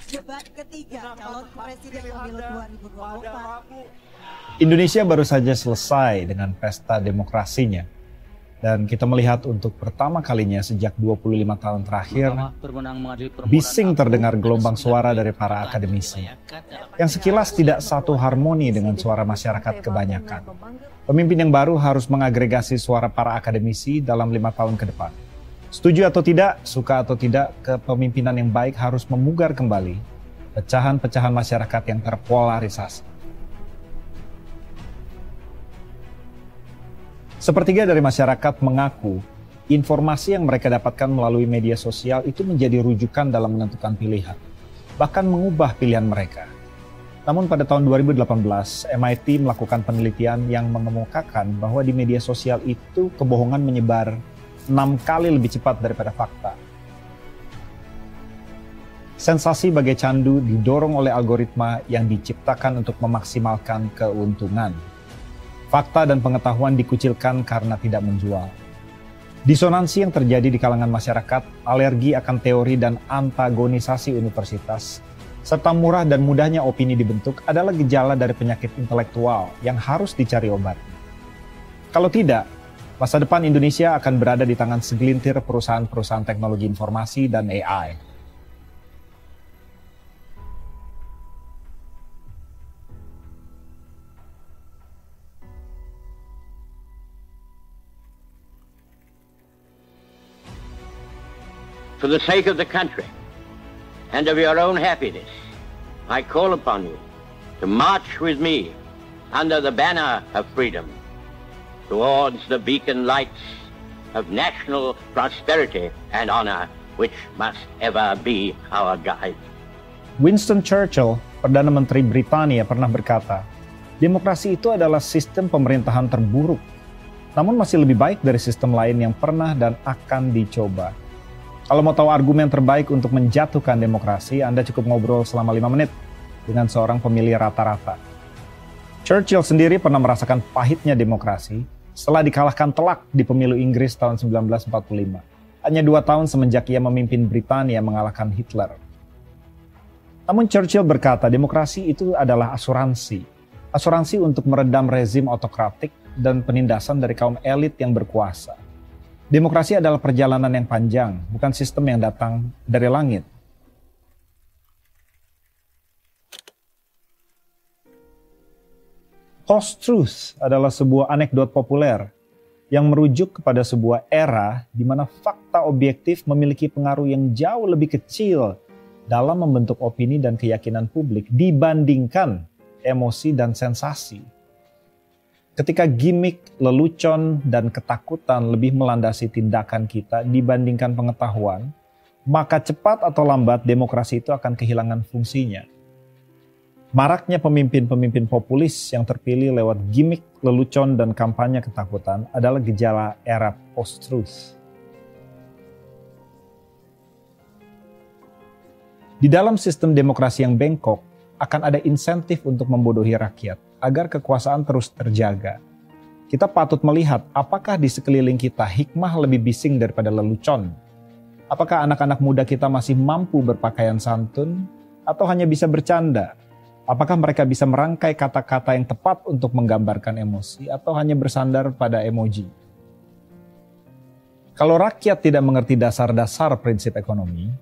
Debat ketiga calon presiden pemilu 2024. Indonesia baru saja selesai dengan pesta demokrasinya. Dan kita melihat untuk pertama kalinya sejak 25 tahun terakhir, bising terdengar gelombang suara dari para akademisi, yang sekilas tidak satu harmoni dengan suara masyarakat kebanyakan. Pemimpin yang baru harus mengagregasi suara para akademisi dalam 5 tahun ke depan. Setuju atau tidak, suka atau tidak, kepemimpinan yang baik harus memugar kembali pecahan-pecahan masyarakat yang terpolarisasi. Sepertiga dari masyarakat mengaku informasi yang mereka dapatkan melalui media sosial itu menjadi rujukan dalam menentukan pilihan, bahkan mengubah pilihan mereka. Namun pada tahun 2018, MIT melakukan penelitian yang mengemukakan bahwa di media sosial itu kebohongan menyebar 6 kali lebih cepat daripada fakta. Sensasi bagai candu didorong oleh algoritma yang diciptakan untuk memaksimalkan keuntungan. Fakta dan pengetahuan dikucilkan karena tidak menjual. Disonansi yang terjadi di kalangan masyarakat, alergi akan teori dan antagonisasi universitas, serta murah dan mudahnya opini dibentuk adalah gejala dari penyakit intelektual yang harus dicari obat. Kalau tidak, masa depan Indonesia akan berada di tangan segelintir perusahaan-perusahaan teknologi informasi dan AI. For the sake of the country and of your own happiness, I call upon you to march with me under the banner of freedom towards the beacon lights of national prosperity and honor, which must ever be our guide. Winston Churchill, Perdana Menteri Britania, pernah berkata, demokrasi itu adalah sistem pemerintahan terburuk, namun masih lebih baik dari sistem lain yang pernah dan akan dicoba. Kalau mau tahu argumen terbaik untuk menjatuhkan demokrasi, Anda cukup ngobrol selama 5 menit dengan seorang pemilih rata-rata. Churchill sendiri pernah merasakan pahitnya demokrasi setelah dikalahkan telak di pemilu Inggris tahun 1945. Hanya 2 tahun semenjak ia memimpin Britania mengalahkan Hitler. Namun Churchill berkata demokrasi itu adalah asuransi. Asuransi untuk meredam rezim otokratik dan penindasan dari kaum elit yang berkuasa. Demokrasi adalah perjalanan yang panjang, bukan sistem yang datang dari langit. Post-truth adalah sebuah anekdot populer yang merujuk kepada sebuah era di mana fakta objektif memiliki pengaruh yang jauh lebih kecil dalam membentuk opini dan keyakinan publik dibandingkan emosi dan sensasi. Ketika gimmick, lelucon, dan ketakutan lebih melandasi tindakan kita dibandingkan pengetahuan, maka cepat atau lambat demokrasi itu akan kehilangan fungsinya. Maraknya pemimpin-pemimpin populis yang terpilih lewat gimmick, lelucon, dan kampanye ketakutan adalah gejala era post-truth. Di dalam sistem demokrasi yang bengkok, akan ada insentif untuk membodohi rakyat agar kekuasaan terus terjaga. Kita patut melihat apakah di sekeliling kita hikmah lebih bising daripada lelucon. Apakah anak-anak muda kita masih mampu berpakaian santun atau hanya bisa bercanda? Apakah mereka bisa merangkai kata-kata yang tepat untuk menggambarkan emosi atau hanya bersandar pada emoji? Kalau rakyat tidak mengerti dasar-dasar prinsip ekonomi,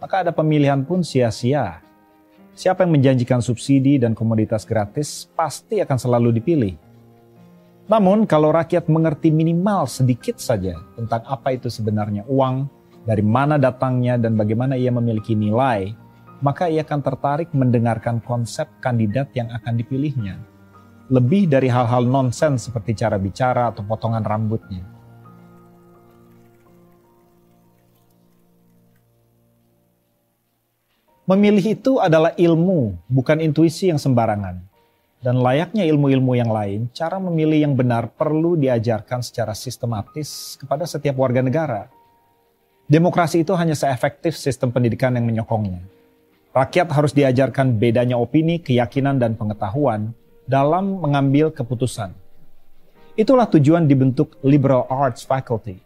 maka ada pemilihan pun sia-sia. Siapa yang menjanjikan subsidi dan komoditas gratis pasti akan selalu dipilih. Namun kalau rakyat mengerti minimal sedikit saja tentang apa itu sebenarnya uang, dari mana datangnya dan bagaimana ia memiliki nilai, maka ia akan tertarik mendengarkan konsep kandidat yang akan dipilihnya. Lebih dari hal-hal nonsens seperti cara bicara atau potongan rambutnya. Memilih itu adalah ilmu, bukan intuisi yang sembarangan. Dan layaknya ilmu-ilmu yang lain, cara memilih yang benar perlu diajarkan secara sistematis kepada setiap warga negara. Demokrasi itu hanya seefektif sistem pendidikan yang menyokongnya. Rakyat harus diajarkan bedanya opini, keyakinan, dan pengetahuan dalam mengambil keputusan. Itulah tujuan dibentuk Liberal Arts Faculty.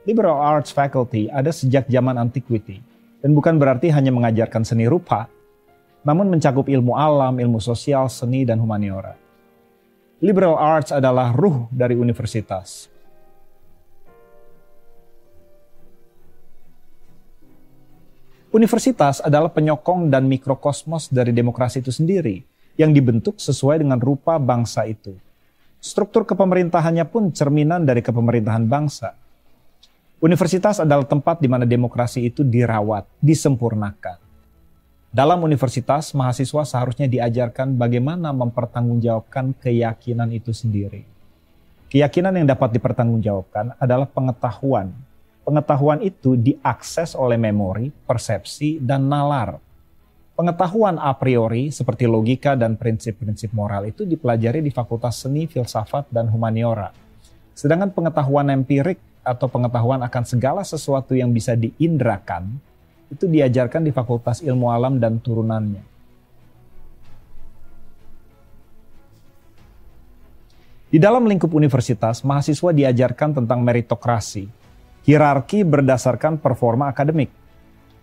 Liberal Arts Faculty ada sejak zaman antiquity. Dan bukan berarti hanya mengajarkan seni rupa, namun mencakup ilmu alam, ilmu sosial, seni, dan humaniora. Liberal arts adalah ruh dari universitas. Universitas adalah penyokong dan mikrokosmos dari demokrasi itu sendiri, yang dibentuk sesuai dengan rupa bangsa itu. Struktur kepemerintahannya pun cerminan dari kepemerintahan bangsa. Universitas adalah tempat di mana demokrasi itu dirawat, disempurnakan. Dalam universitas, mahasiswa seharusnya diajarkan bagaimana mempertanggungjawabkan keyakinan itu sendiri. Keyakinan yang dapat dipertanggungjawabkan adalah pengetahuan. Pengetahuan itu diakses oleh memori, persepsi, dan nalar. Pengetahuan a priori seperti logika dan prinsip-prinsip moral itu dipelajari di Fakultas Seni, Filsafat, dan Humaniora. Sedangkan pengetahuan empirik atau pengetahuan akan segala sesuatu yang bisa diindrakan itu diajarkan di Fakultas Ilmu Alam dan turunannya. Di dalam lingkup universitas, mahasiswa diajarkan tentang meritokrasi. Hierarki berdasarkan performa akademik.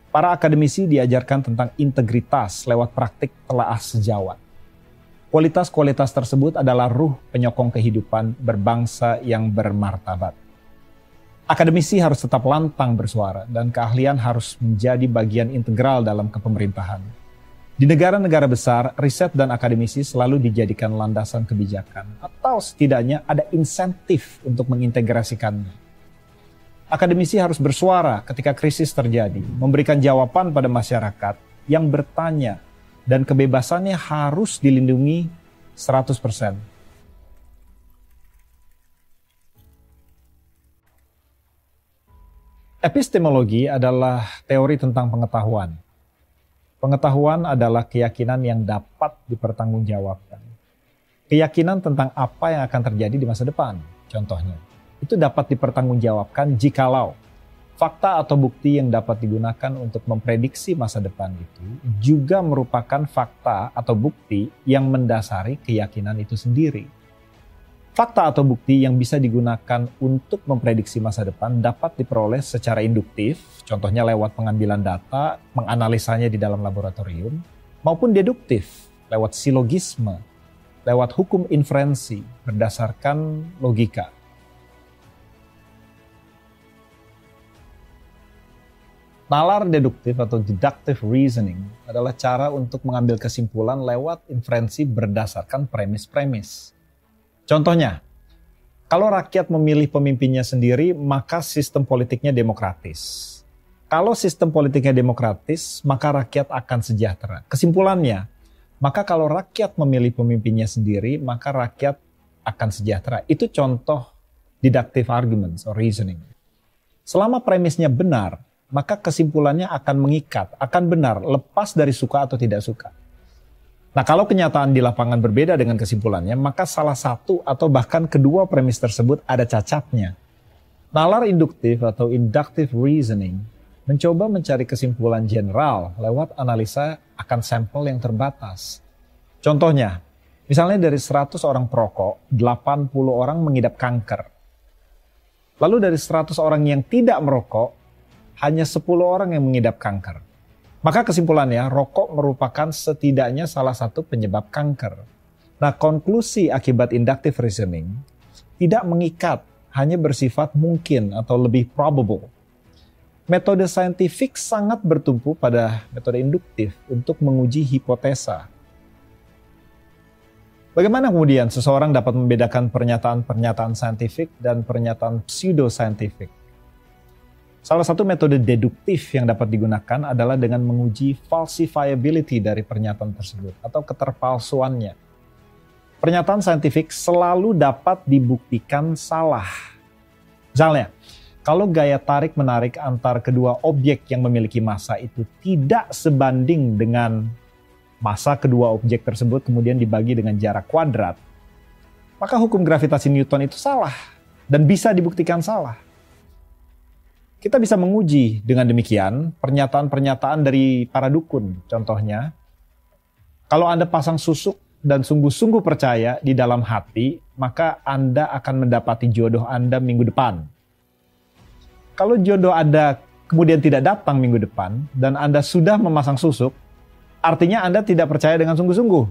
Para akademisi diajarkan tentang integritas lewat praktik telaah sejawat. Kualitas-kualitas tersebut adalah ruh penyokong kehidupan berbangsa yang bermartabat. Akademisi harus tetap lantang bersuara dan keahlian harus menjadi bagian integral dalam kepemerintahan. Di negara-negara besar, riset dan akademisi selalu dijadikan landasan kebijakan atau setidaknya ada insentif untuk mengintegrasikannya. Akademisi harus bersuara ketika krisis terjadi, memberikan jawaban pada masyarakat yang bertanya, dan kebebasannya harus dilindungi 100%. Epistemologi adalah teori tentang pengetahuan. Pengetahuan adalah keyakinan yang dapat dipertanggungjawabkan. Keyakinan tentang apa yang akan terjadi di masa depan, contohnya. Itu dapat dipertanggungjawabkan jikalau fakta atau bukti yang dapat digunakan untuk memprediksi masa depan itu juga merupakan fakta atau bukti yang mendasari keyakinan itu sendiri. Fakta atau bukti yang bisa digunakan untuk memprediksi masa depan dapat diperoleh secara induktif, contohnya lewat pengambilan data, menganalisanya di dalam laboratorium, maupun deduktif, lewat silogisme, lewat hukum inferensi berdasarkan logika. Nalar deduktif atau deductive reasoning adalah cara untuk mengambil kesimpulan lewat inferensi berdasarkan premis-premis. Contohnya, kalau rakyat memilih pemimpinnya sendiri, maka sistem politiknya demokratis. Kalau sistem politiknya demokratis, maka rakyat akan sejahtera. Kesimpulannya, maka kalau rakyat memilih pemimpinnya sendiri, maka rakyat akan sejahtera. Itu contoh deductive arguments or reasoning. Selama premisnya benar, maka kesimpulannya akan mengikat, akan benar, lepas dari suka atau tidak suka. Nah, kalau kenyataan di lapangan berbeda dengan kesimpulannya, maka salah satu atau bahkan kedua premis tersebut ada cacatnya. Nalar induktif atau inductive reasoning mencoba mencari kesimpulan general lewat analisa akan sampel yang terbatas. Contohnya, misalnya dari 100 orang perokok, 80 orang mengidap kanker. Lalu dari 100 orang yang tidak merokok, hanya 10 orang yang mengidap kanker. Maka kesimpulannya, rokok merupakan setidaknya salah satu penyebab kanker. Nah, konklusi akibat inductive reasoning tidak mengikat, hanya bersifat mungkin atau lebih probable. Metode saintifik sangat bertumpu pada metode induktif untuk menguji hipotesa. Bagaimana kemudian seseorang dapat membedakan pernyataan-pernyataan saintifik dan pernyataan pseudo-saintifik? Salah satu metode deduktif yang dapat digunakan adalah dengan menguji falsifiability dari pernyataan tersebut atau keterpalsuannya. Pernyataan saintifik selalu dapat dibuktikan salah. Misalnya, kalau gaya tarik-menarik antar kedua objek yang memiliki massa itu tidak sebanding dengan massa kedua objek tersebut kemudian dibagi dengan jarak kuadrat, maka hukum gravitasi Newton itu salah dan bisa dibuktikan salah. Kita bisa menguji dengan demikian pernyataan-pernyataan dari para dukun. Contohnya, kalau Anda pasang susuk dan sungguh-sungguh percaya di dalam hati, maka Anda akan mendapati jodoh Anda minggu depan. Kalau jodoh Anda kemudian tidak datang minggu depan dan Anda sudah memasang susuk, Artinya Anda tidak percaya dengan sungguh-sungguh.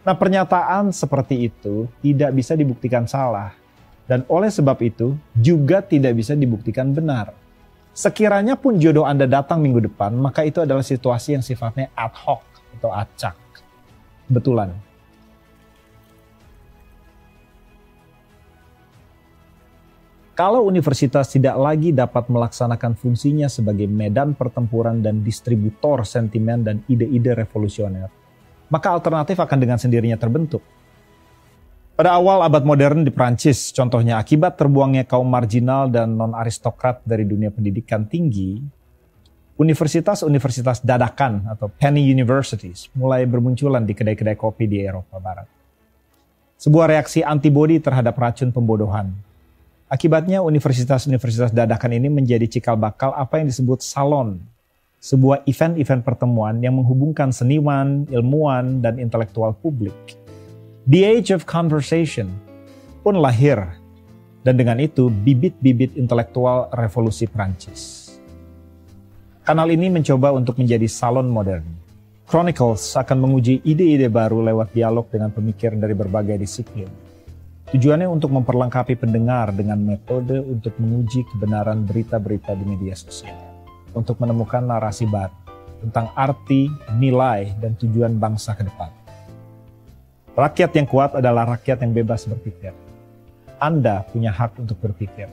Nah, pernyataan seperti itu tidak bisa dibuktikan salah. Dan oleh sebab itu juga tidak bisa dibuktikan benar. Sekiranya pun jodoh Anda datang minggu depan, maka itu adalah situasi yang sifatnya ad hoc atau acak. Kebetulan. Kalau universitas tidak lagi dapat melaksanakan fungsinya sebagai medan pertempuran dan distributor sentimen dan ide-ide revolusioner, maka alternatif akan dengan sendirinya terbentuk. Pada awal abad modern di Prancis, contohnya akibat terbuangnya kaum marginal dan non-aristokrat dari dunia pendidikan tinggi, universitas-universitas dadakan atau penny universities mulai bermunculan di kedai-kedai kopi di Eropa Barat. Sebuah reaksi antibodi terhadap racun pembodohan. Akibatnya universitas-universitas dadakan ini menjadi cikal bakal apa yang disebut salon, sebuah event-event pertemuan yang menghubungkan seniman, ilmuwan, dan intelektual publik. The Age of Conversation pun lahir, dan dengan itu bibit-bibit intelektual revolusi Prancis. Kanal ini mencoba untuk menjadi salon modern. Chronicles akan menguji ide-ide baru lewat dialog dengan pemikir dari berbagai disiplin. Tujuannya untuk memperlengkapi pendengar dengan metode untuk menguji kebenaran berita-berita di media sosial. Untuk menemukan narasi baru tentang arti, nilai, dan tujuan bangsa ke depan. Rakyat yang kuat adalah rakyat yang bebas berpikir. Anda punya hak untuk berpikir.